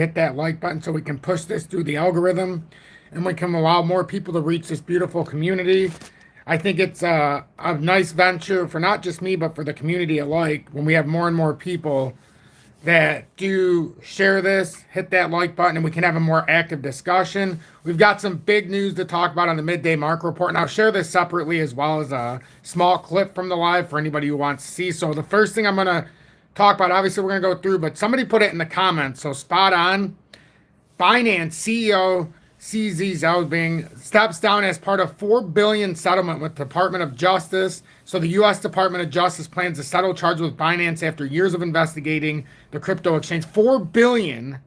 hit that like button so we can push this through the algorithm and we can allow more people to reach this beautiful community. I think it's a nice venture for not just me, but for the community alike when we have more and more people that do share this, hit that like button, and we can have a more active discussion. We've got some big news to talk about on the midday market report, and I'll share this separately as well as a small clip from the live for anybody who wants to see. So the first thing I'm going to talk about, obviously we're going to go through, but somebody put it in the comments, so spot on. Binance CEO CZ Zellweger steps down as part of $4 billion settlement with Department of Justice. So the U.S. Department of Justice plans to settle charges with Binance after years of investigating the crypto exchange. $4 billion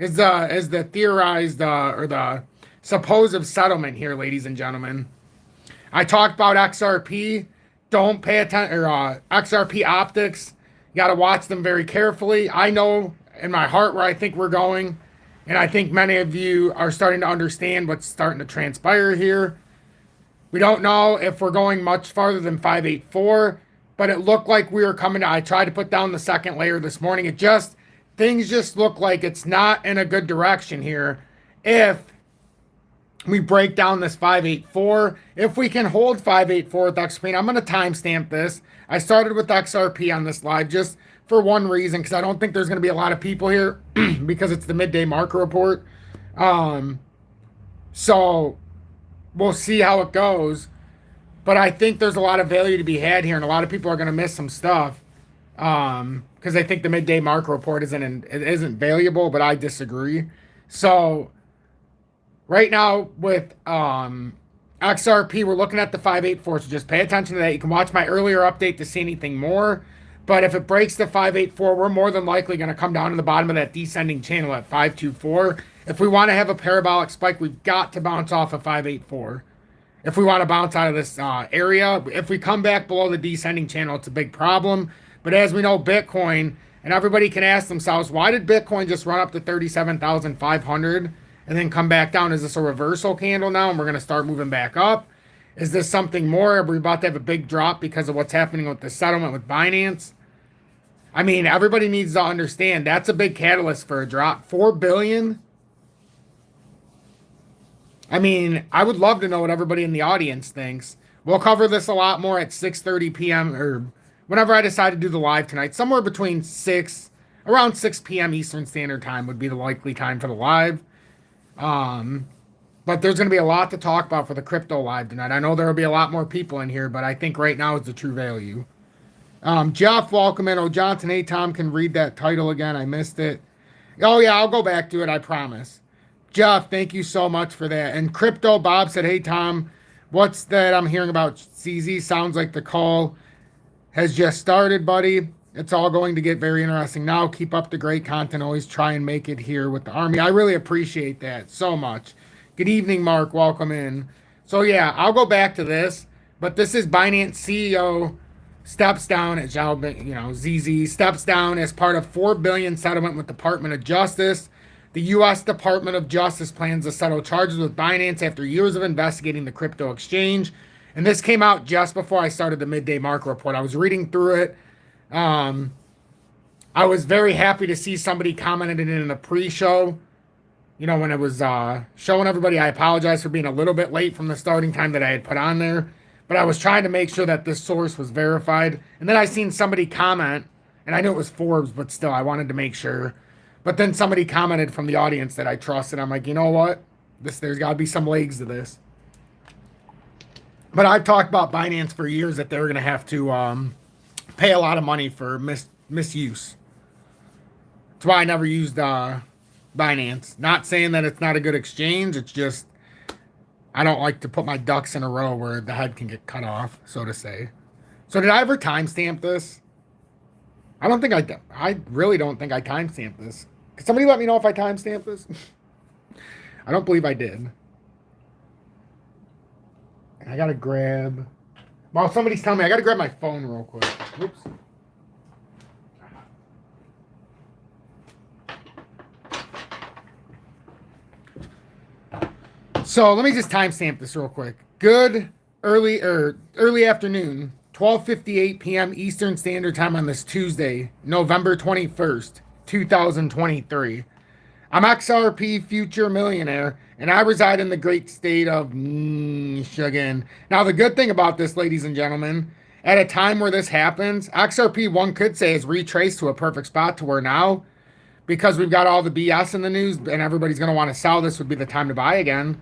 is the theorized or the supposed settlement here, ladies and gentlemen. I talked about XRP. Don't pay attention, or XRP optics. You got to watch them very carefully. I know in my heart where I think we're going. And I think many of you are starting to understand what's starting to transpire here. We don't know if we're going much farther than 584, but it looked like we were coming to, I tried to put down the second layer this morning. Things just look like it's not in a good direction here. If we break down this 584, if we can hold 584 with XRP, I'm going to timestamp this. I started with XRP on this live just for one reason, because I don't think there's going to be a lot of people here because it's the midday market report. So we'll see how it goes. But I think there's a lot of value to be had here, and a lot of people are going to miss some stuff because I think the midday market report isn't valuable, but I disagree. So right now with XRP, we're looking at the 584, so just pay attention to that. You can watch my earlier update to see anything more. But if it breaks the 584, we're more than likely going to come down to the bottom of that descending channel at 524. If we want to have a parabolic spike, we've got to bounce off of 584. If we want to bounce out of this area, if we come back below the descending channel, it's a big problem. But as we know, Bitcoin, and everybody can ask themselves, why did Bitcoin just run up to 37,500 and then come back down? Is this a reversal candle now and we're going to start moving back up? Is this something more? Are we about to have a big drop because of what's happening with the settlement with Binance? I mean, everybody needs to understand that's a big catalyst for a drop. $4 billion. I mean, I would love to know what everybody in the audience thinks. We'll cover this a lot more at 6:30 p.m. or whenever I decide to do the live tonight. Somewhere between around 6 p.m. Eastern Standard Time would be the likely time for the live. But there's going to be a lot to talk about for the crypto live tonight. I know there will be a lot more people in here, but I think right now is the true value. Jeff, welcome in. Oh, Johnson, hey, Tom can read that title again. I missed it. Oh, yeah, I'll go back to it. I promise. Jeff, thank you so much for that. And Crypto Bob said, hey, Tom, what's that I'm hearing about CZ? Sounds like the call has just started, buddy. It's all going to get very interesting now. Keep up the great content. Always try and make it here with the Army. I really appreciate that so much. Good evening, Mark. Welcome in. So, yeah, I'll go back to this. But this is Binance CEO steps down as ZZ steps down as part of $4 billion settlement with Department of Justice. The U.S. Department of Justice plans to settle charges with Binance after years of investigating the crypto exchange. And this came out just before I started the midday market report. I was reading through it. I was very happy to see somebody commented it in the pre-show. You know, when it was showing everybody, I apologize for being a little bit late from the starting time that I had put on there. But I was trying to make sure that this source was verified. And then I seen somebody comment, and I knew it was Forbes, but still, I wanted to make sure. But then somebody commented from the audience that I trust, and I'm like, you know what? There's got to be some legs to this. But I've talked about Binance for years that they were going to have to pay a lot of money for misuse. That's why I never used Binance. Not saying that it's not a good exchange. It's just I don't like to put my ducks in a row where the head can get cut off, so to say. So did I ever timestamp this? I don't think I really don't think I timestamped this. Can somebody let me know if I timestamped this? I don't believe I did. I gotta grab. Well, somebody's telling me I gotta grab my phone real quick. Whoops. So let me just timestamp this real quick. Good early afternoon, 12:58 p.m. Eastern Standard Time on this Tuesday, November 21st, 2023. I'm XRP future millionaire, and I reside in the great state of Michigan. Now, the good thing about this, ladies and gentlemen, at a time where this happens, XRP, one could say, is retraced to a perfect spot to where now, because we've got all the BS in the news and everybody's going to want to sell, this would be the time to buy again.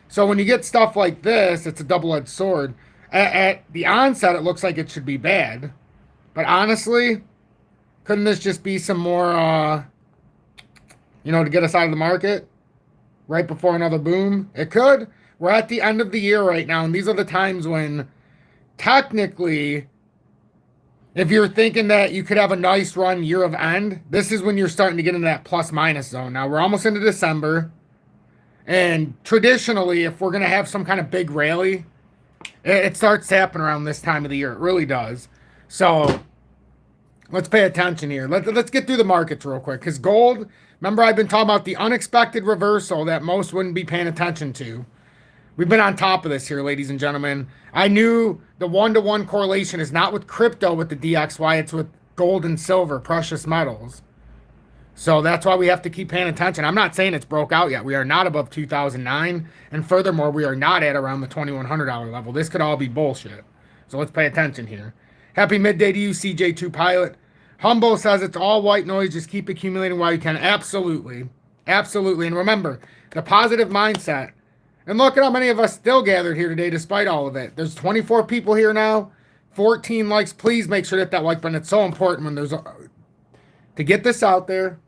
So when you get stuff like this, it's a double-edged sword. At the onset, it looks like it should be bad. But honestly, couldn't this just be some more, to get us out of the market right before another boom? It could. We're at the end of the year right now, and these are the times when technically, if you're thinking that you could have a nice run year of end, this is when you're starting to get into that plus minus zone. Now, we're almost into December, and traditionally, if we're going to have some kind of big rally, it starts to happen around this time of the year. It really does. So let's pay attention here. Let's get through the markets real quick, because gold, remember I've been talking about the unexpected reversal that most wouldn't be paying attention to. We've been on top of this here, ladies and gentlemen. I knew the one-to-one correlation is not with crypto with the DXY, it's with gold and silver, precious metals. So that's why we have to keep paying attention. I'm not saying it's broke out yet. We are not above 2009. And furthermore, we are not at around the $2,100 level. This could all be bullshit. So let's pay attention here. Happy midday to you, CJ2 Pilot. Humble says it's all white noise. Just keep accumulating while you can. Absolutely. Absolutely. And remember, the positive mindset. And look at how many of us still gathered here today despite all of it. There's 24 people here now. 14 likes. Please make sure to hit that like button. It's so important when there's to get this out there.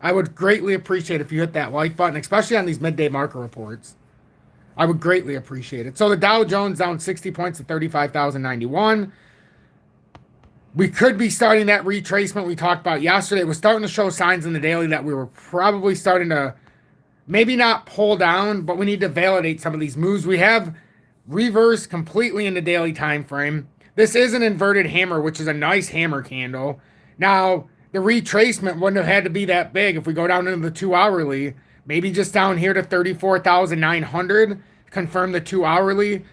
I would greatly appreciate if you hit that like button, especially on these midday market reports. I would greatly appreciate it. So the Dow Jones down 60 points to 35,091. We could be starting that retracement we talked about yesterday. It was starting to show signs in the daily that we were probably starting to maybe not pull down, but we need to validate some of these moves. We have reversed completely in the daily time frame. This is an inverted hammer, which is a nice hammer candle. Now, the retracement wouldn't have had to be that big if we go down into the 2 hourly. Maybe just down here to 34,900. Confirm the 2 hourly.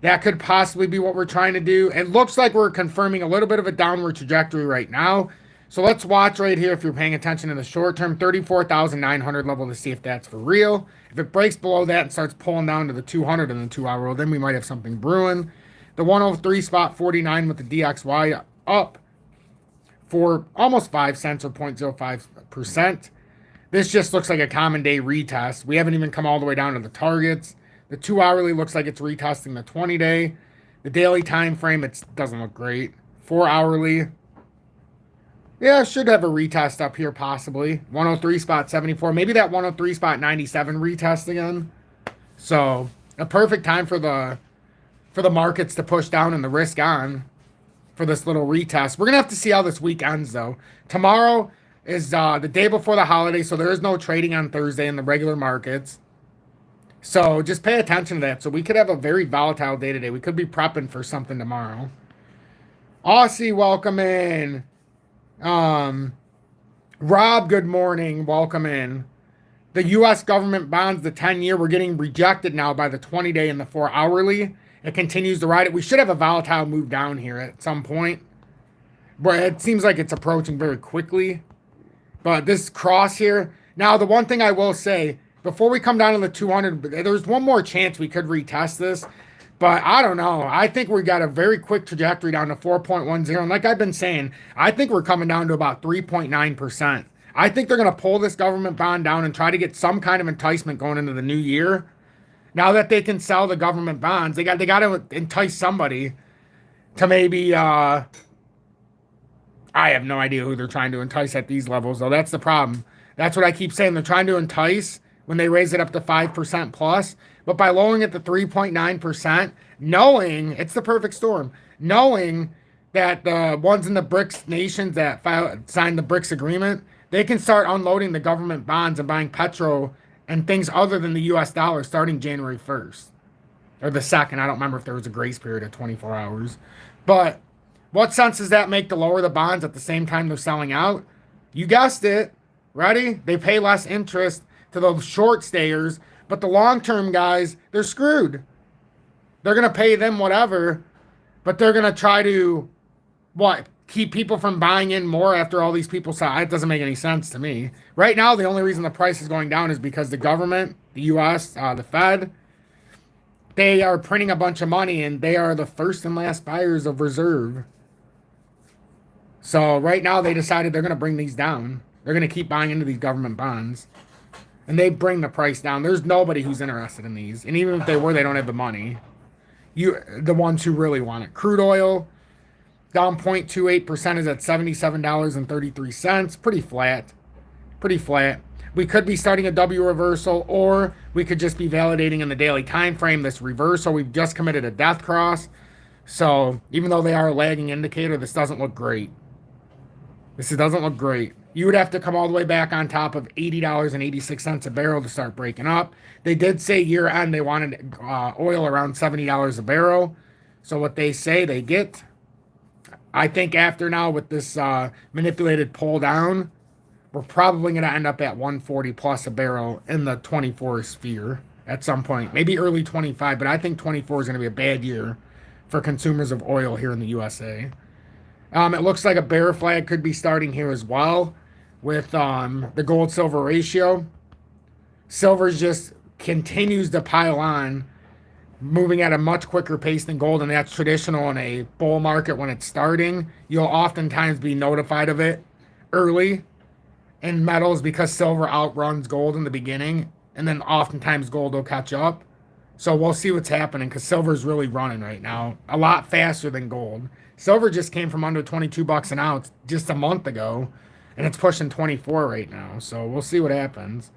That could possibly be what we're trying to do. It looks like we're confirming a little bit of a downward trajectory right now. So let's watch right here if you're paying attention in the short term. 34,900 level to see if that's for real. If it breaks below that and starts pulling down to the 200 in the 2 hour, then we might have something brewing. The 103 spot 49 with the DXY up for almost 5 cents or 0.05%. This just looks like a common day retest. We haven't even come all the way down to the targets. The 2 hourly looks like it's retesting the 20 day. The daily time frame, it doesn't look great. 4 hourly. Yeah, should have a retest up here possibly. 103 spot 74. Maybe that 103 spot 97 retest again. So a perfect time for the markets to push down and the risk on for this little retest. We're going to have to see how this week ends, though. Tomorrow is the day before the holiday, so there is no trading on Thursday in the regular markets. So just pay attention to that. So we could have a very volatile day today. We could be prepping for something tomorrow. Aussie, welcome in. Rob, good morning. Welcome in. The U.S. government bonds, the 10-year, we're getting rejected now by the 20-day and the 4 hourly. It continues to ride it. We should have a volatile move down here at some point. But it seems like it's approaching very quickly. But this cross here. Now, the one thing I will say, before we come down to the 200, there's one more chance we could retest this. But I don't know. I think we got a very quick trajectory down to 4.10. And like I've been saying, I think we're coming down to about 3.9%. I think they're going to pull this government bond down and try to get some kind of enticement going into the new year. Now that they can sell the government bonds, they got to entice somebody to maybe, I have no idea who they're trying to entice at these levels, though. That's the problem. That's what I keep saying. They're trying to entice when they raise it up to 5% plus. But by lowering it to 3.9%, knowing, it's the perfect storm, knowing that the ones in the BRICS nations that signed the BRICS agreement, they can start unloading the government bonds and buying petro and things other than the U.S. dollar starting January 1st. Or the 2nd. I don't remember if there was a grace period of 24 hours. But what sense does that make to lower the bonds at the same time they're selling out? You guessed it. Ready? They pay less interest to those short stayers. But the long-term guys, they're screwed. They're going to pay them whatever. But they're going to try to, keep people from buying in more after all these people saw it doesn't make any sense to me. Right now, the only reason the price is going down is because the government, the U.S., the Fed, they are printing a bunch of money and they are the first and last buyers of reserve. So right now they decided they're going to bring these down. They're going to keep buying into these government bonds. And they bring the price down. There's nobody who's interested in these. And even if they were, they don't have the money. The ones who really want it. Crude oil, down 0.28% is at $77.33. Pretty flat. Pretty flat. We could be starting a W reversal, or we could just be validating in the daily time frame this reversal. We've just committed a death cross. So even though they are a lagging indicator, this doesn't look great. This doesn't look great. You would have to come all the way back on top of $80.86 a barrel to start breaking up. They did say year end they wanted oil around $70 a barrel. So what they say they get. I think after now with this manipulated pull down, we're probably going to end up at 140 plus a barrel in the 24 sphere at some point. Maybe early 25, but I think 24 is going to be a bad year for consumers of oil here in the USA. It looks like a bear flag could be starting here as well with the gold-silver ratio. Silver just continues to pile on, moving at a much quicker pace than gold, and that's traditional in a bull market when it's starting. You'll oftentimes be notified of it early in metals because silver outruns gold in the beginning, and then oftentimes gold will catch up. So we'll see what's happening because silver's really running right now a lot faster than gold. Silver just came from under 22 bucks an ounce just a month ago, and it's pushing 24 right now. So we'll see what happens.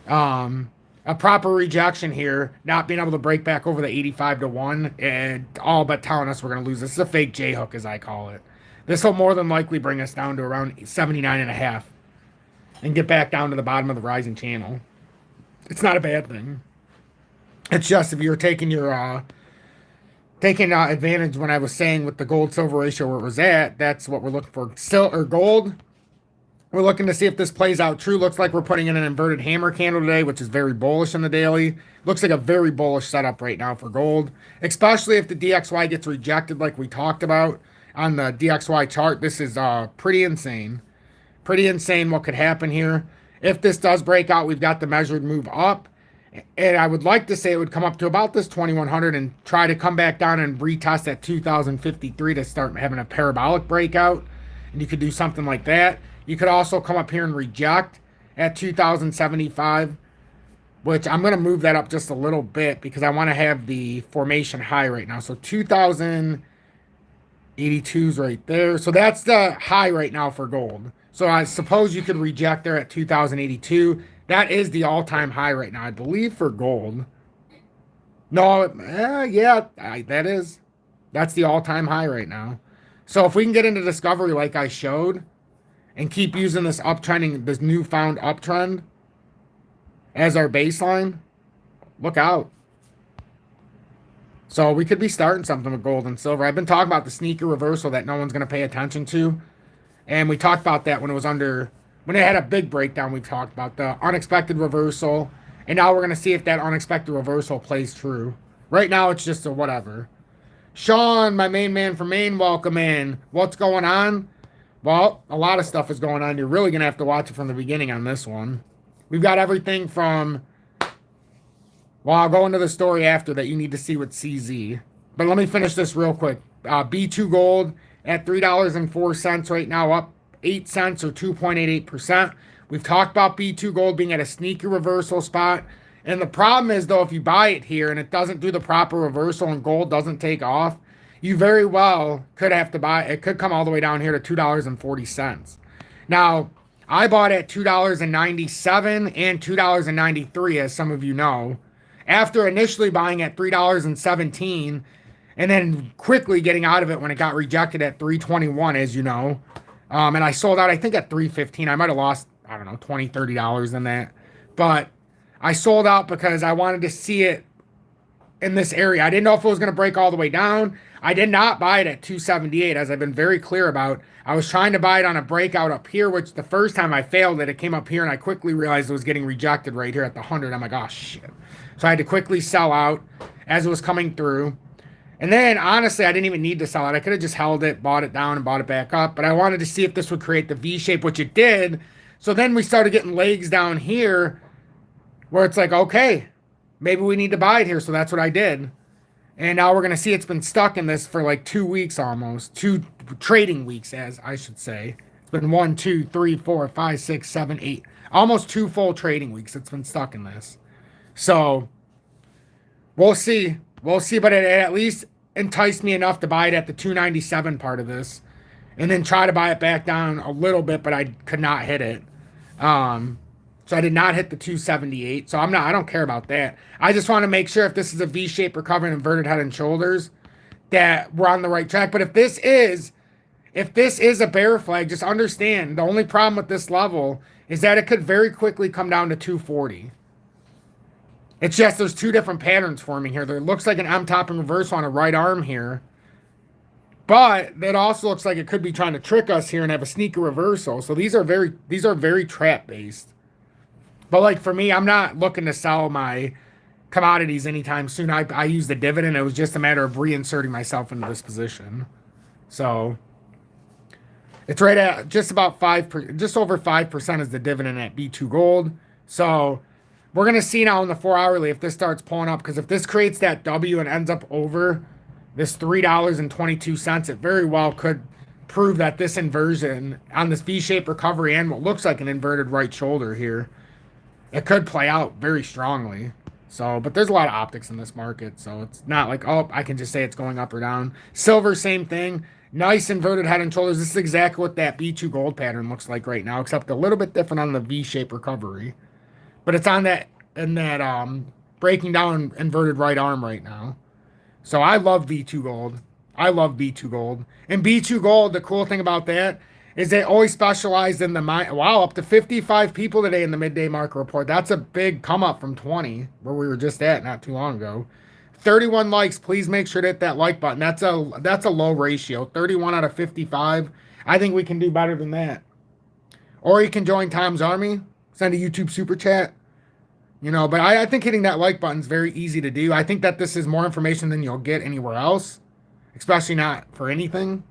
A proper rejection here, not being able to break back over the 85 to 1, and all but telling us we're going to lose. This is a fake J hook, as I call it. This will more than likely bring us down to around 79.5 and get back down to the bottom of the rising channel. It's not a bad thing. It's just if you're taking your advantage when I was saying with the gold-silver ratio where it was at, that's what we're looking for. Gold, we're looking to see if this plays out true. Looks like we're putting in an inverted hammer candle today, which is very bullish in the daily. Looks like a very bullish setup right now for gold, especially if the DXY gets rejected like we talked about on the DXY chart. This is pretty insane. Pretty insane what could happen here. If this does break out, we've got the measured move up. And I would like to say it would come up to about this 2100 and try to come back down and retest at 2053 to start having a parabolic breakout. And you could do something like that. You could also come up here and reject at 2075, which I'm going to move that up just a little bit because I want to have the formation high right now. So 2082 is right there. So that's the high right now for gold. So I suppose you could reject there at 2082. That is the all-time high right now, I believe, for gold. No, that is. That's the all-time high right now. So if we can get into discovery like I showed and keep using this uptrending, this newfound uptrend as our baseline, look out. So we could be starting something with gold and silver. I've been talking about the sneaker reversal that no one's going to pay attention to. And we talked about that when it was when it had a big breakdown. We talked about the unexpected reversal. And now we're going to see if that unexpected reversal plays true. Right now, it's just a whatever. Sean, my main man from Maine, welcome in. What's going on? Well, a lot of stuff is going on. You're really going to have to watch it from the beginning on this one. We've got everything from... Well, I'll go into the story after that you need to see with CZ. But let me finish this real quick. B2 Gold at $3.04 right now, up 8 cents or 2.88%. We've talked about B2 Gold being at a sneaky reversal spot. And the problem is, though, if you buy it here and it doesn't do the proper reversal and gold doesn't take off, you very well could have to buy. It could come all the way down here to $2.40. Now, I bought at $2.97 and $2.93, as some of you know, after initially buying at $3.17 and then quickly getting out of it when it got rejected at $3.21, as you know. And I sold out, I think, at $3.15. I might have lost, I don't know, $20, $30 in that. But I sold out because I wanted to see it in this area. I didn't know if it was going to break all the way down. I did not buy it at 278, as I've been very clear about. I was trying to buy it on a breakout up here, which the first time I failed it came up here, and I quickly realized it was getting rejected right here at the 100. I'm like, oh, shit. So I had to quickly sell out as it was coming through. And then honestly, I didn't even need to sell it. I could have just held it, bought it down, and bought it back up. But I wanted to see if this would create the V shape, which it did. So then we started getting legs down here where it's like, okay, maybe we need to buy it here. So that's what I did. And now we're going to see it's been stuck in this for like 2 weeks almost. 2 trading weeks, as I should say. It's been 1, 2, 3, 4, 5, 6, 7, 8. Almost 2 full trading weeks it's been stuck in this. So we'll see. We'll see. But it at least enticed me enough to buy it at the 297 part of this. And then try to buy it back down a little bit, but I could not hit it. So I did not hit the 278. So I don't care about that. I just want to make sure if this is a V-shaped recovery and inverted head and shoulders, that we're on the right track. But if this is a bear flag, just understand the only problem with this level is that it could very quickly come down to 240. It's just there's two different patterns forming here. There looks like an M top and reversal on a right arm here. But that also looks like it could be trying to trick us here and have a sneaker reversal. So these are very trap based. But like for me, I'm not looking to sell my commodities anytime soon. I use the dividend. It was just a matter of reinserting myself into this position. So it's right at just about 5%, just over 5% is the dividend at B2 Gold. So we're going to see now in the 4-hourly if this starts pulling up, because if this creates that W and ends up over this $3.22, it very well could prove that this inversion on this V-shaped recovery and what looks like an inverted right shoulder here, it could play out very strongly. So, but there's a lot of optics in this market, so it's not like, oh, I can just say it's going up or down. Silver, same thing. Nice inverted head and shoulders. This is exactly what that B2 Gold pattern looks like right now, except a little bit different on the V-shaped recovery. But it's on that, in that breaking down inverted right arm right now. So I love B2 Gold. I love B2 Gold. And B2 Gold, the cool thing about that is they always specialized in the mind. Wow, up to 55 people today in the midday market report. That's a big come up from 20, where we were just at not too long ago. 31 likes. Please make sure to hit that like button. That's a low ratio. 31 out of 55. I think we can do better than that. Or you can join Tom's Army. Send a YouTube super chat. But I think hitting that like button is very easy to do. I think that this is more information than you'll get anywhere else, especially not for anything.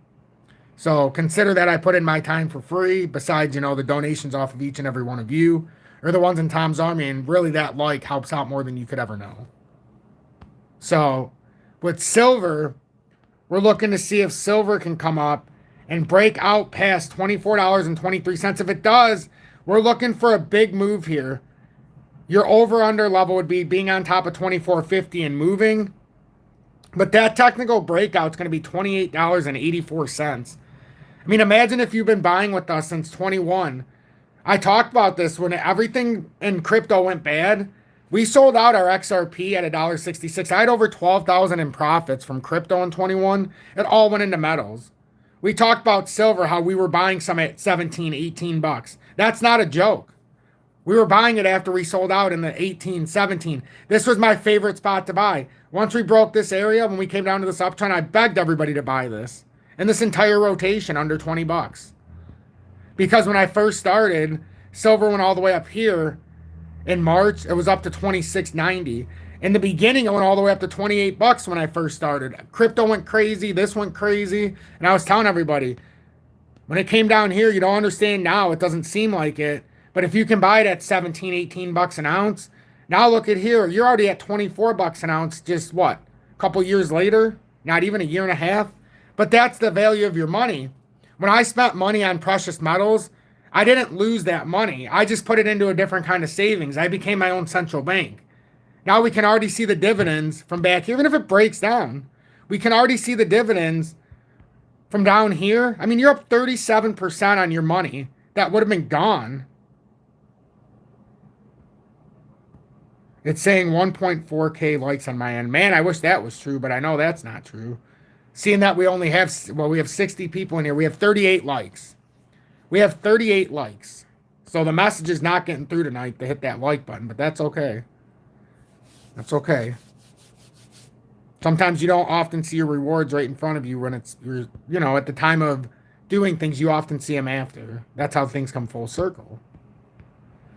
So consider that I put in my time for free, besides, the donations off of each and every one of you, or the ones in Tom's Army, and really that like helps out more than you could ever know. So with silver, we're looking to see if silver can come up and break out past $24.23. If it does, we're looking for a big move here. Your over-under level would be being on top of 24.50 and moving. But that technical breakout is going to be $28.84. I mean, imagine if you've been buying with us since 21. I talked about this when everything in crypto went bad. We sold out our XRP at $1.66. I had over 12,000 in profits from crypto in 21. It all went into metals. We talked about silver, how we were buying some at 17, 18 bucks. That's not a joke. We were buying it after we sold out in the 18, 17. This was my favorite spot to buy. Once we broke this area, when we came down to this uptrend, I begged everybody to buy this. And this entire rotation under 20 bucks. Because when I first started, silver went all the way up here. In March, it was up to 26.90. In the beginning, it went all the way up to 28 bucks when I first started. Crypto went crazy. This went crazy. And I was telling everybody, when it came down here, you don't understand now. It doesn't seem like it. But if you can buy it at 17, 18 bucks an ounce, now look at here. You're already at 24 bucks an ounce just what? A couple years later? Not even a year and a half? But that's the value of your money. When I spent money on precious metals, I didn't lose that money. I just put it into a different kind of savings. I became my own central bank. Now we can already see the dividends from back here. Even if it breaks down, we can already see the dividends from down here. I mean, you're up 37% on your money. That would have been gone. It's saying 1.4K likes on my end. Man, I wish that was true, but I know that's not true. Seeing that we only have, we have 60 people in here. We have 38 likes. We have 38 likes. So the message is not getting through tonight to hit that like button, but that's okay. That's okay. Sometimes you don't often see your rewards right in front of you when you're, at the time of doing things, you often see them after. That's how things come full circle.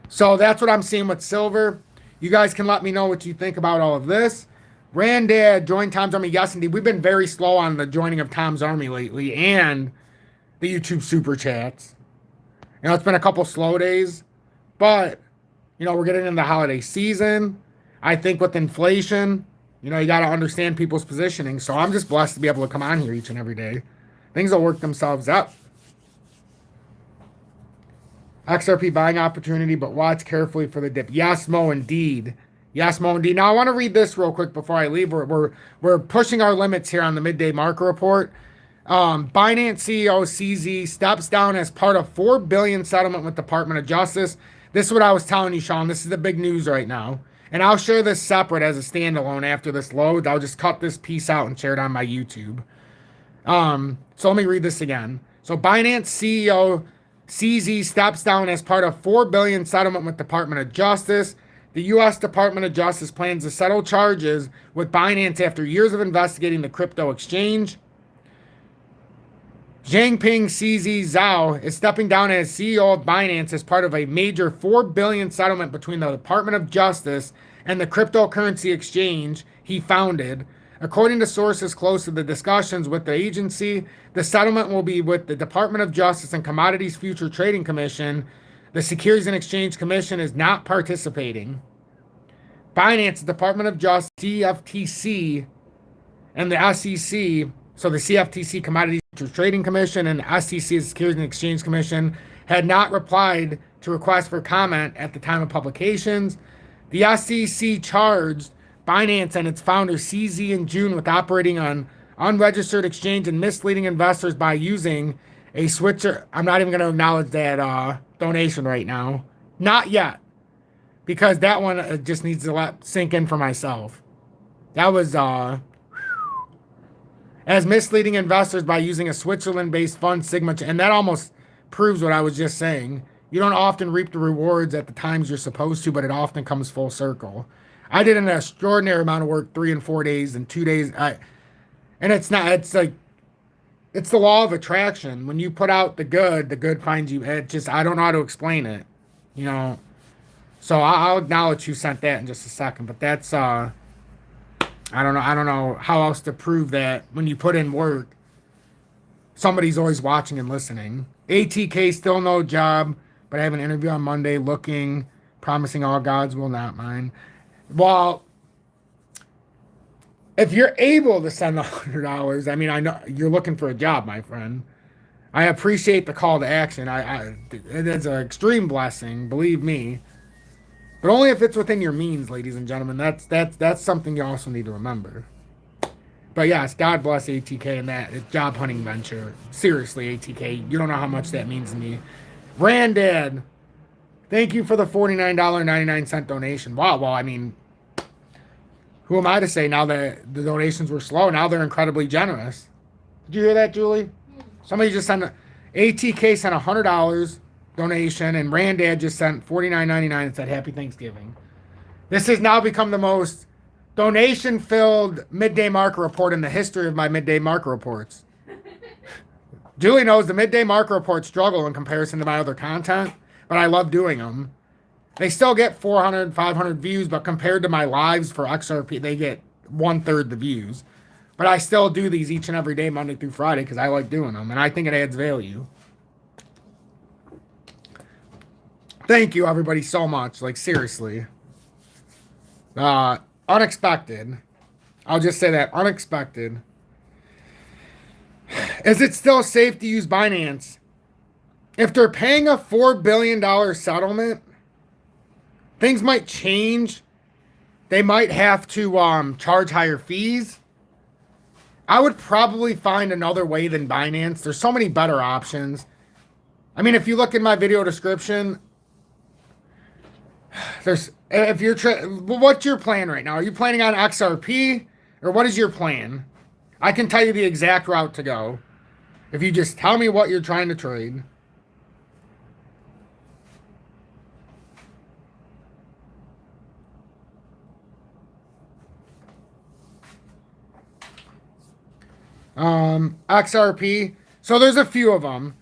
So that's what I'm seeing with silver. You guys can let me know what you think about all of this. Randad, join Tom's Army. Yes, indeed. We've been very slow on the joining of Tom's Army lately and the YouTube Super Chats. It's been a couple slow days, but, we're getting into the holiday season. I think with inflation, you got to understand people's positioning. So I'm just blessed to be able to come on here each and every day. Things will work themselves out. XRP buying opportunity, but watch carefully for the dip. Yes, Mo, indeed. Yes, Mo, indeed. Now, I want to read this real quick before I leave. We're pushing our limits here on the midday market report. Binance CEO CZ steps down as part of $4 billion settlement with Department of Justice. This is what I was telling you, Sean. This is the big news right now. And I'll share this separate as a standalone after this loads. I'll just cut this piece out and share it on my YouTube. So let me read this again. So Binance CEO CZ steps down as part of $4 billion settlement with Department of Justice. The U.S. Department of Justice plans to settle charges with Binance after years of investigating the crypto exchange. Jiangping CZ Zhao is stepping down as CEO of Binance as part of a major $4 billion settlement between the Department of Justice and the cryptocurrency exchange he founded. According to sources close to the discussions with the agency, the settlement will be with the Department of Justice and Commodities Future Trading Commission. The Securities and Exchange Commission is not participating. Binance, the Department of Justice, CFTC, and the SEC, so the CFTC Commodities Futures Trading Commission and the SEC, the Securities and Exchange Commission, had not replied to requests for comment at the time of publications. The SEC charged Binance and its founder CZ in June with operating on unregistered exchange and misleading investors by using a switcher. I'm not even going to acknowledge that donation right now. Not yet. Because that one just needs to sink in for myself. That was as misleading investors by using a Switzerland-based fund signature. And that almost proves what I was just saying. You don't often reap the rewards at the times you're supposed to, but it often comes full circle. I did an extraordinary amount of work 3 and 4 days and 2 days. And it's the law of attraction. When you put out the good finds you. I don't know how to explain it. So I'll acknowledge who sent that in just a second. But that's, I don't know how else to prove that when you put in work, somebody's always watching and listening. ATK, still no job, but I have an interview on Monday promising all gods will not mind. Well, if you're able to send $100, I know you're looking for a job, my friend. I appreciate the call to action. It's an extreme blessing, believe me. But only if it's within your means, ladies and gentlemen. That's something you also need to remember. But yes, God bless ATK and that job hunting venture. Seriously, ATK, you don't know how much that means to me. Randad, thank you for the $49.99 donation. Wow, well, who am I to say now that the donations were slow? Now they're incredibly generous. Did you hear that, Julie? Somebody just sent ATK sent $100 donation, and Randad just sent $49.99 and said Happy Thanksgiving. This has now become the most donation-filled midday market report in the history of my midday market reports. Julie knows the midday market reports struggle in comparison to my other content, but I love doing them. They still get 400, 500 views, but compared to my lives for XRP, they get 1/3 the views. But I still do these each and every day, Monday through Friday, because I like doing them, and I think it adds value. Thank you, everybody, so much. Seriously. Unexpected. I'll just say that. Unexpected. Is it still safe to use Binance? If they're paying a $4 billion settlement, things might change. They might have to charge higher fees. I would probably find another way than Binance. There's so many better options. If you look in my video description, what's your plan right now? Are you planning on XRP, or what is your plan? I can tell you the exact route to go if you just tell me what you're trying to trade. XRP. So there's a few of them.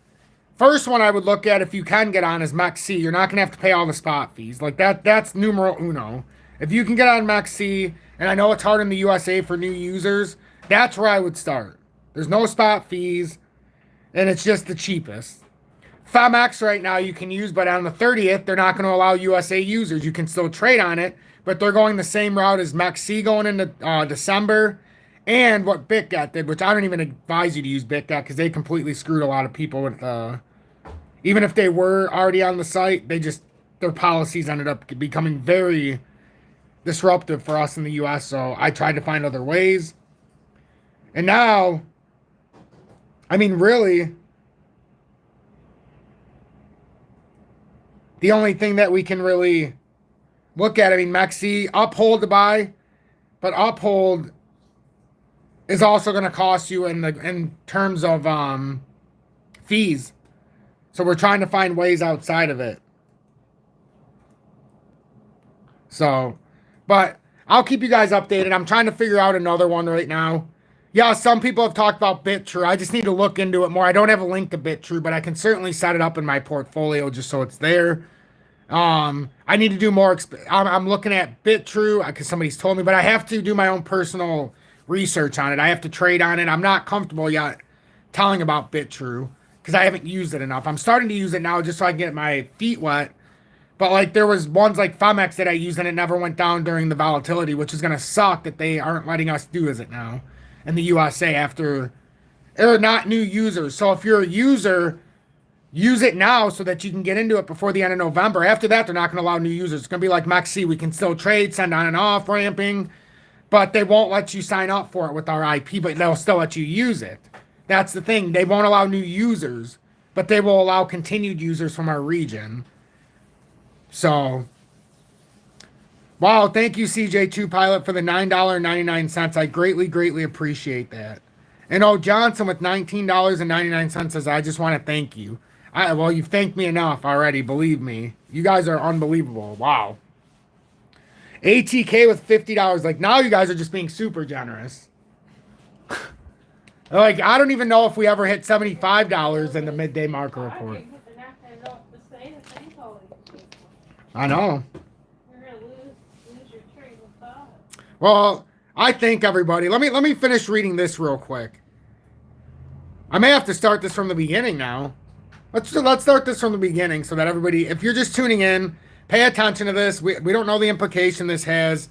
First one I would look at, if you can get on, is MEXC. You're not going to have to pay all the spot fees. That's numero uno. If you can get on MEXC and I know it's hard in the USA for new users, that's where I would start. There's no spot fees, and it's just the cheapest. FEMX right now you can use, but on the 30th, they're not going to allow USA users. You can still trade on it, but they're going the same route as MEXC going into December, and what BitGet did, which I don't even advise you to use BitGet because they completely screwed a lot of people with, even if they were already on the site, their policies ended up becoming very disruptive for us in the US, so I tried to find other ways. And now, I mean, really, the only thing that we can really look at, I mean, MEXC, Uphold to buy, but Uphold is also going to cost you in terms of fees. So we're trying to find ways outside of it. So, but I'll keep you guys updated. I'm trying to figure out another one right now. Yeah, some people have talked about BitTrue. I just need to look into it more. I don't have a link to BitTrue, but I can certainly set it up in my portfolio just so it's there. I need to do more. I'm looking at BitTrue because somebody's told me, but I have to do my own personal research on it. I have to trade on it. I'm not comfortable yet telling about BitTrue because I haven't used it enough. I'm starting to use it now just so I can get my feet wet. But like there was ones like FEMX that I used and it never went down during the volatility, which is going to suck that they aren't letting us do as it now in the USA after they're not new users. So if you're a user, use it now so that you can get into it before the end of November. After that, they're not going to allow new users. It's going to be like MEXC. We can still trade, send on and off ramping, but they won't let you sign up for it with our IP, but they'll still let you use it. That's the thing. They won't allow new users, but they will allow continued users from our region. So, wow, thank you, CJ2 Pilot, for the $9.99. I greatly, greatly appreciate that. And O. Johnson with $19.99 says, I just want to thank you. Well, you've thanked me enough already, believe me. You guys are unbelievable. Wow. ATK with $50. Like, now you guys are just being super generous. Like, I don't even know if we ever hit $75 in the midday market report. I know. You're gonna lose your train of thought. Well, I thank everybody. Let me finish reading this real quick. I may have to start this from the beginning now. Let's start this from the beginning so that everybody, if you're just tuning in, pay attention to this. We don't know the implication this has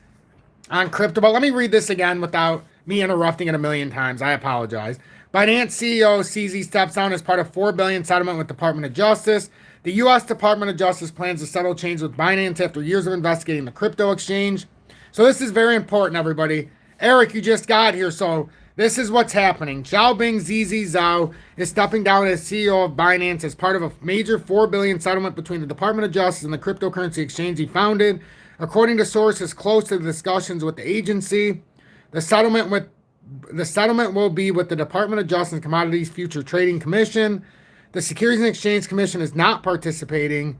on crypto, but let me read this again without me interrupting it a million times. I apologize. Binance CEO CZ steps down as part of $4 billion settlement with Department of Justice. The U.S. Department of Justice plans to settle change with Binance after years of investigating the crypto exchange. So this is very important, everybody. Eric, you just got here, so this is what's happening. Xiaobing ZZ Zhao is stepping down as CEO of Binance as part of a major $4 billion settlement between the Department of Justice and the cryptocurrency exchange he founded. According to sources close to the discussions with the agency, the settlement will be with the Department of Justice and Commodities Future Trading Commission. The Securities and Exchange Commission is not participating.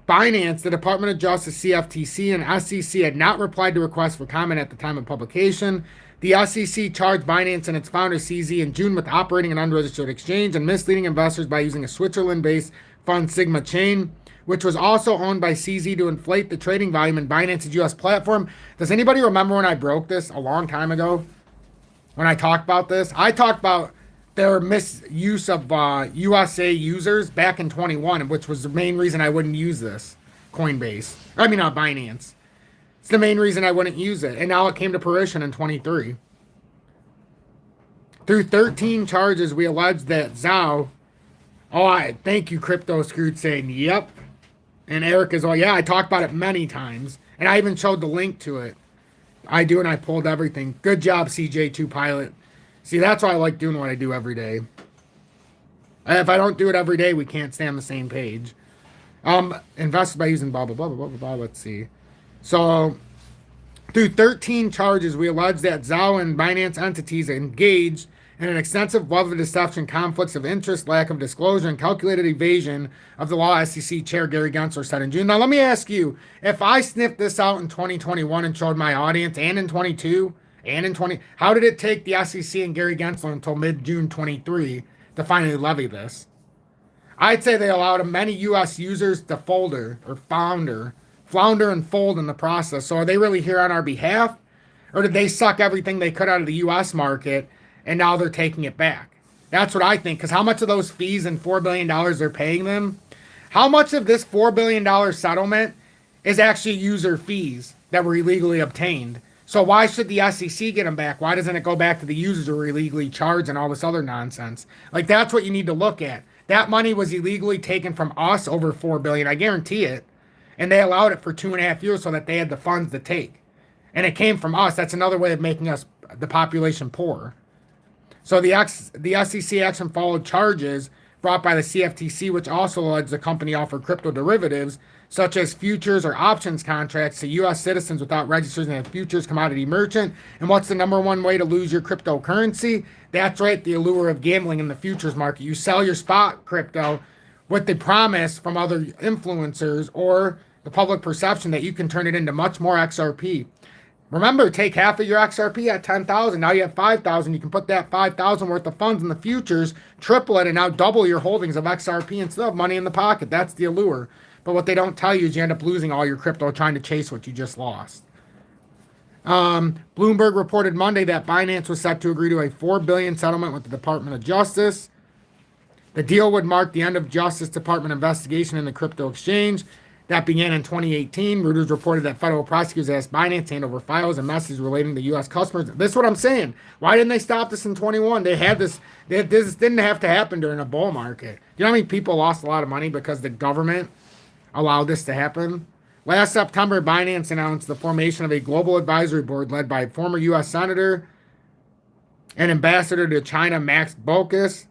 Binance, the Department of Justice, CFTC, and SEC had not replied to requests for comment at the time of publication. The SEC charged Binance and its founder, CZ, in June with operating an unregistered exchange and misleading investors by using a Switzerland-based fund Sigma chain, which was also owned by CZ to inflate the trading volume in Binance's U.S. platform. Does anybody remember when I broke this a long time ago? When I talked about this? I talked about their misuse of USA users back in 21, which was the main reason I wouldn't use this Binance. It's the main reason I wouldn't use it. And now it came to fruition in 23. Through 13 charges, we alleged that Zhao, thank you, Crypto Screwed, saying, yep. And Eric is, yeah, I talked about it many times. And I even showed the link to it. I do, and I pulled everything. Good job, CJ2 Pilot. See, that's why I like doing what I do every day. If I don't do it every day, we can't stay on the same page. Invested by using blah, blah, blah, blah, blah, blah. Let's see. So, through 13 charges, we allege that Zhao and Binance entities engaged in an extensive web of deception, conflicts of interest, lack of disclosure, and calculated evasion of the law, SEC Chair Gary Gensler said in June. Now, let me ask you, if I sniffed this out in 2021 and showed my audience, and in 22, and in 20, how did it take the SEC and Gary Gensler until mid-June 23 to finally levy this? I'd say they allowed many U.S. users to flounder and fold in the process. So are they really here on our behalf? Or did they suck everything they could out of the U.S. market and now they're taking it back? That's what I think. Because how much of those fees and $4 billion they're paying them, how much of this $4 billion settlement is actually user fees that were illegally obtained? So why should the SEC get them back? Why doesn't it go back to the users who were illegally charged and all this other nonsense? Like, that's what you need to look at. That money was illegally taken from us, over $4 billion. I guarantee it. And they allowed it for 2.5 years so that they had the funds to take. And it came from us. That's another way of making us, the population, poor. So the SEC action followed charges brought by the CFTC, which also alleged the company offered crypto derivatives, such as futures or options contracts, to U.S. citizens without registering as a futures commodity merchant. And what's the number one way to lose your cryptocurrency? That's right, the allure of gambling in the futures market. You sell your spot crypto with the promise from other influencers or the public perception that you can turn it into much more XRP. Remember, take half of your XRP at 10,000. Now you have 5,000. You can put that 5,000 worth of funds in the futures, triple it, and now double your holdings of XRP and still have money in the pocket. That's the allure. But what they don't tell you is you end up losing all your crypto trying to chase what you just lost. Bloomberg reported Monday that Binance was set to agree to a $4 billion settlement with the Department of Justice. The deal would mark the end of Justice Department investigation in the crypto exchange. That began in 2018. Reuters reported that federal prosecutors asked Binance to hand over files and messages relating to U.S. customers. This is what I'm saying. Why didn't they stop this in 21? They had this. This didn't have to happen during a bull market. You know how many people lost a lot of money because the government allowed this to happen? Last September, Binance announced the formation of a global advisory board led by former U.S. Senator and Ambassador to China Max Baucus.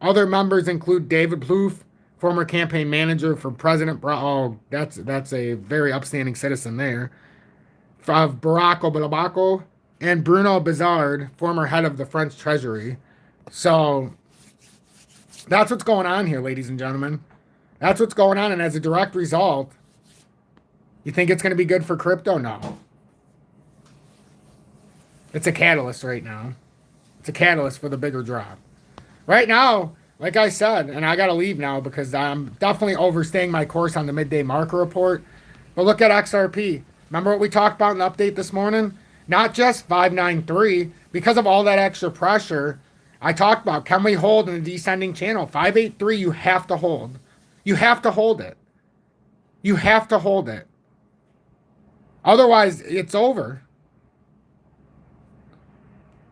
Other members include David Plouffe, former campaign manager for President that's a very upstanding citizen there, of Barack Obama, and Bruno Bizard, former head of the French Treasury. So that's what's going on here, ladies and gentlemen. That's what's going on, and as a direct result, you think it's going to be good for crypto? No. It's a catalyst right now. It's a catalyst for the bigger drop. Right now, like I said, and I got to leave now because I'm definitely overstaying my course on the midday market report. But look at XRP. Remember what we talked about in the update this morning? Not just 593. Because of all that extra pressure, I talked about, can we hold in a descending channel? 583, you have to hold. You have to hold it. You have to hold it. Otherwise, it's over.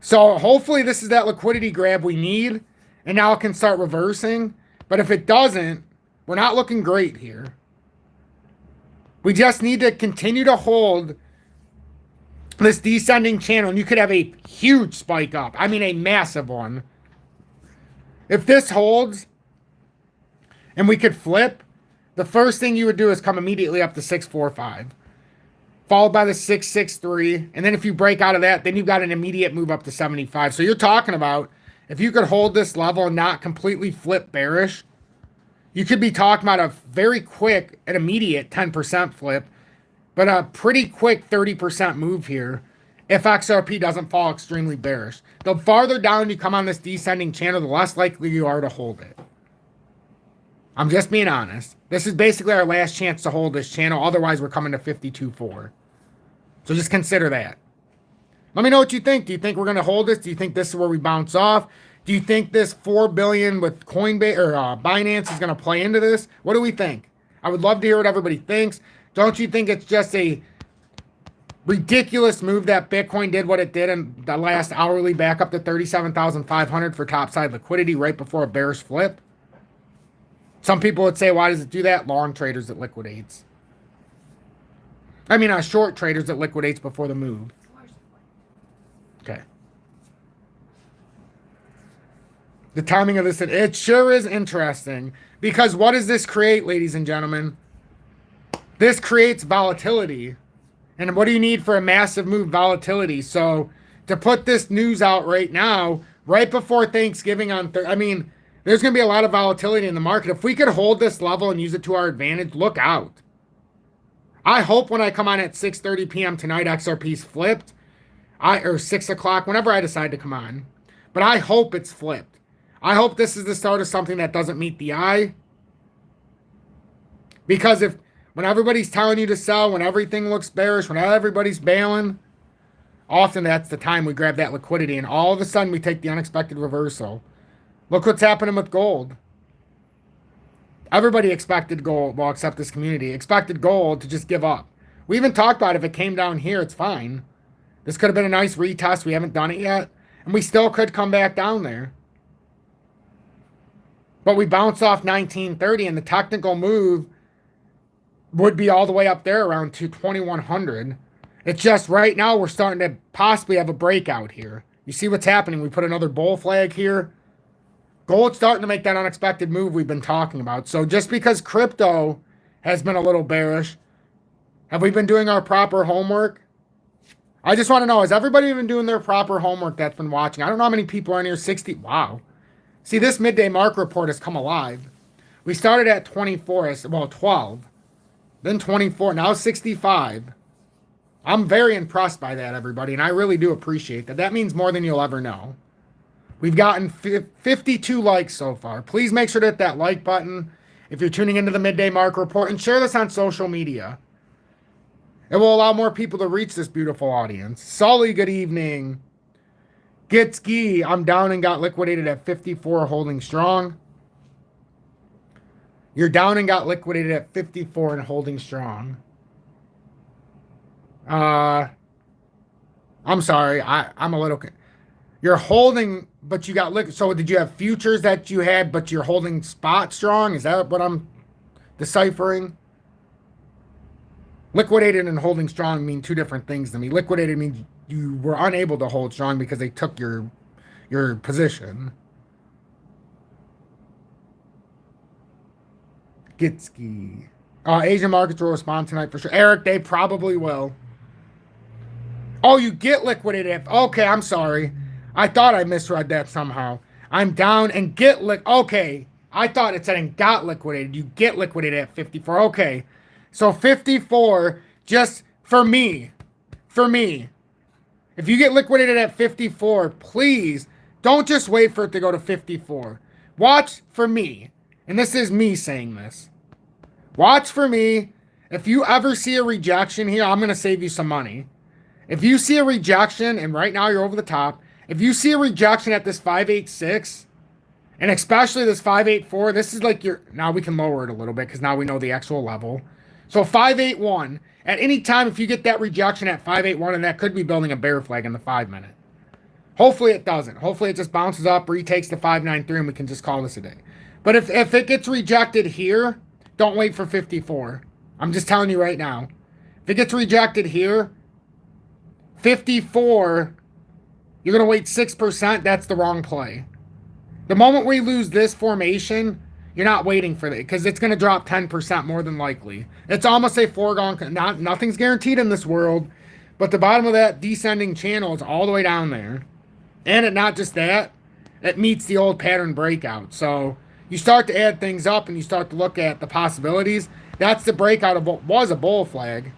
So hopefully this is that liquidity grab we need. And now it can start reversing. But if it doesn't, we're not looking great here. We just need to continue to hold this descending channel. And you could have a huge spike up. I mean, a massive one. If this holds and we could flip, the first thing you would do is come immediately up to 645. Followed by the 663. And then if you break out of that, then you've got an immediate move up to 75. So you're talking about, if you could hold this level and not completely flip bearish, you could be talking about a very quick and immediate 10% flip, but a pretty quick 30% move here if XRP doesn't fall extremely bearish. The farther down you come on this descending channel, the less likely you are to hold it. I'm just being honest. This is basically our last chance to hold this channel. Otherwise, we're coming to 52.4. So just consider that. Let me know what you think. Do you think we're going to hold this? Do you think this is where we bounce off? Do you think this $4 billion with Coinbase or Binance is going to play into this? What do we think? I would love to hear what everybody thinks. Don't you think it's just a ridiculous move that Bitcoin did what it did in the last hourly back up to 37,500 for topside liquidity right before a bearish flip? Some people would say, why does it do that? Long traders it liquidates. I mean, short traders it liquidates before the move. Okay. The timing of this, it sure is interesting. Because what does this create, ladies and gentlemen? This creates volatility. And what do you need for a massive move? Volatility. So to put this news out right now, right before Thanksgiving I mean, there's going to be a lot of volatility in the market. If we could hold this level and use it to our advantage, look out. I hope when I come on at 6:30 p.m. tonight, XRP's flipped. Or 6 o'clock, whenever I decide to come on. But I hope it's flipped. I hope this is the start of something that doesn't meet the eye. Because when everybody's telling you to sell, when everything looks bearish, when everybody's bailing, Often that's the time we grab that liquidity, and all of a sudden we take the unexpected reversal. Look what's happening with gold. Everybody expected gold, well, except this community, expected gold to just give up. We even talked about if it came down here, it's fine. This could have been a nice retest. We haven't done it yet. And we still could come back down there. But we bounced off 1930, and the technical move would be all the way up there around 2100. It's just right now we're starting to possibly have a breakout here. You see what's happening? We put another bull flag here. Gold's starting to make that unexpected move we've been talking about. So just because crypto has been a little bearish, have we been doing our proper homework? I just want to know, has everybody been doing their proper homework that's been watching? I don't know how many people are in here. 60. Wow. See, this midday market report has come alive. We started at 24, well, 12, then 24, now 65. I'm very impressed by that, everybody, and I really do appreciate that. That means more than you'll ever know. We've gotten 52 likes so far. Please make sure to hit that like button if you're tuning into the midday market report, and share this on social media. It will allow more people to reach this beautiful audience. Sully, good evening. Gitski, I'm down and got liquidated at 54, holding strong. You're down and got liquidated at 54 and holding strong. I'm sorry. I'm a little... You're holding, but you got liquid. So did you have futures that you had, but you're holding spot strong? Is that what I'm deciphering? Liquidated and holding strong mean two different things to me. Liquidated means you were unable to hold strong because they took your position. Gitski. Asian markets will respond tonight for sure. Eric, they probably will. Oh, you get liquidated. Okay, I'm sorry. I thought I misread that somehow. I'm down and get okay. I thought it said and got liquidated. You get liquidated at 54. Okay. So 54, just for me. If you get liquidated at 54, please don't just wait for it to go to 54. Watch for me. And this is me saying this. Watch for me. If you ever see a rejection here, I'm going to save you some money. If you see a rejection, and right now you're over the top, if you see a rejection at this 586, and especially this 584, this is like your, now we can lower it a little bit because now we know the actual level. So 581, at any time if you get that rejection at 581, and that could be building a bear flag in the 5 minute. Hopefully it doesn't. Hopefully it just bounces up, retakes to 593, and we can just call this a day. But if it gets rejected here, don't wait for 54. I'm just telling you right now. If it gets rejected here, 54, you're going to wait 6%. That's the wrong play. The moment we lose this formation, you're not waiting for it because it's going to drop 10% more than likely. It's almost a foregone. Nothing's guaranteed in this world, but the bottom of that descending channel is all the way down there. And not just that, it meets the old pattern breakout. So you start to add things up and you start to look at the possibilities. That's the breakout of what was a bull flag.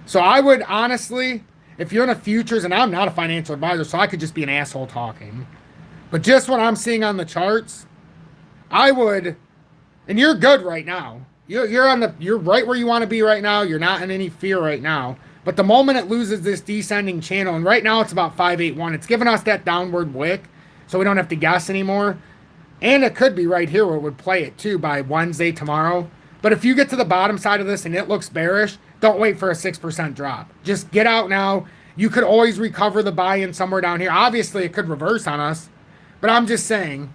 So I would honestly, if you're in a futures, and I'm not a financial advisor, so I could just be an asshole talking. But just what I'm seeing on the charts, I would, and you're good right now. You're right where you want to be right now. You're not in any fear right now. But the moment it loses this descending channel, and right now it's about 581, it's giving us that downward wick, so we don't have to guess anymore. And it could be right here where it would play it too by Wednesday, tomorrow. But if you get to the bottom side of this and it looks bearish, don't wait for a 6% drop. Just get out now. You could always recover the buy-in somewhere down here. Obviously, it could reverse on us. But I'm just saying,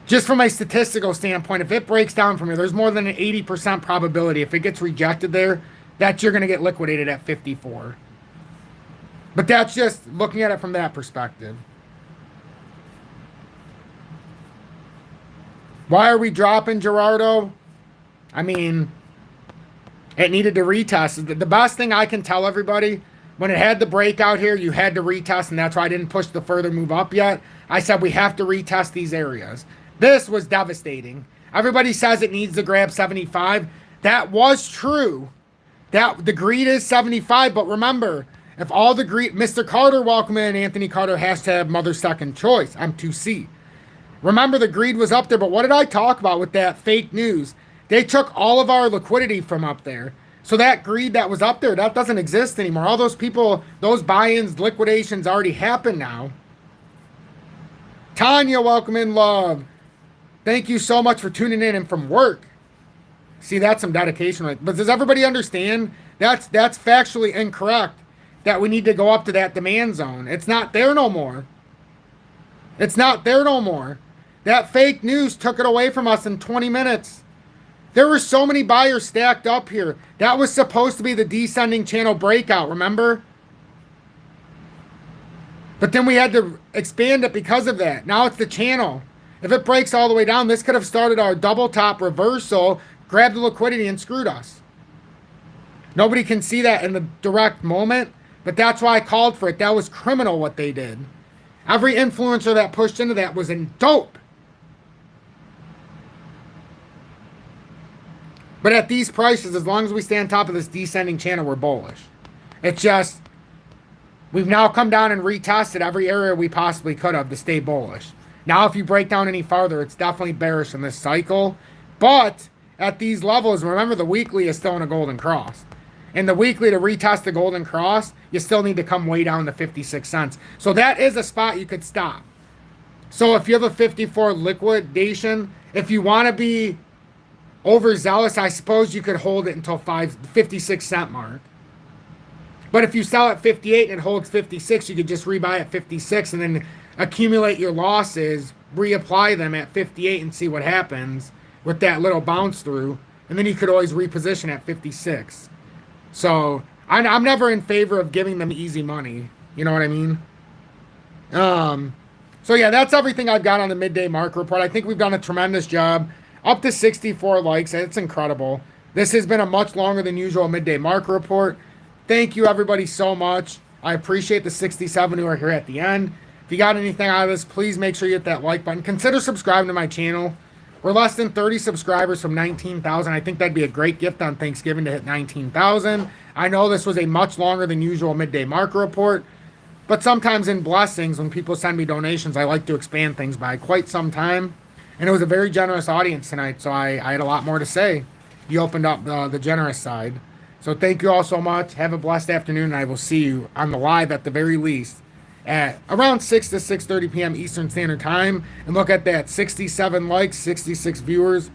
just from a statistical standpoint, if it breaks down from here, there's more than an 80% probability if it gets rejected there, that you're going to get liquidated at 54. But that's just looking at it from that perspective. Why are we dropping, Gerardo? I mean, it needed to retest. The best thing I can tell everybody, when it had the breakout here, you had to retest, and that's why I didn't push the further move up yet. I said we have to retest these areas. This was devastating. Everybody says it needs to grab 75. That was true. That the greed is 75, but remember, if all the greed, Mr. Carter, welcome in, Anthony Carter, hashtag mother second choice. I'm 2C. Remember, the greed was up there, but what did I talk about with that fake news? They took all of our liquidity from up there. So that greed that was up there, that doesn't exist anymore. All those people, those buy-ins, liquidations already happened now. Tanya, welcome in, love. Thank you so much for tuning in and from work. See, that's some dedication. But does everybody understand? That's factually incorrect that we need to go up to that demand zone. It's not there no more. It's not there no more. That fake news took it away from us in 20 minutes. There were so many buyers stacked up here. That was supposed to be the descending channel breakout, remember? But then we had to expand it because of that. Now it's the channel. If it breaks all the way down, this could have started our double top reversal, grabbed the liquidity, and screwed us. Nobody can see that in the direct moment, but that's why I called for it. That was criminal what they did. Every influencer that pushed into that was in dope. But at these prices, as long as we stay on top of this descending channel, we're bullish. It's just, we've now come down and retested every area we possibly could have to stay bullish. Now, if you break down any farther, it's definitely bearish in this cycle. But at these levels, remember the weekly is still in a golden cross. And the weekly to retest the golden cross, you still need to come way down to 56 cents. So that is a spot you could stop. So if you have a 54 liquidation, if you want to be overzealous, I suppose you could hold it until 56 cent mark. But if you sell at 58 and it holds 56, you could just rebuy at 56 and then accumulate your losses, reapply them at 58 and see what happens with that little bounce through. And then you could always reposition at 56. So I'm never in favor of giving them easy money. You know what I mean? So yeah, that's everything I've got on the midday market report. I think we've done a tremendous job. Up to 64 likes. It's incredible. This has been a much longer than usual midday market report. Thank you everybody so much. I appreciate the 67 who are here at the end. If you got anything out of this, please make sure you hit that like button. Consider subscribing to my channel. We're less than 30 subscribers from 19,000. I think that'd be a great gift on Thanksgiving to hit 19,000. I know this was a much longer than usual midday market report, but sometimes in blessings, when people send me donations, I like to expand things by quite some time. And it was a very generous audience tonight, so I had a lot more to say. You opened up the generous side. So thank you all so much. Have a blessed afternoon, and I will see you on the live at the very least at around 6 to 6:30 p.m. Eastern Standard Time. And look at that, 67 likes, 66 viewers.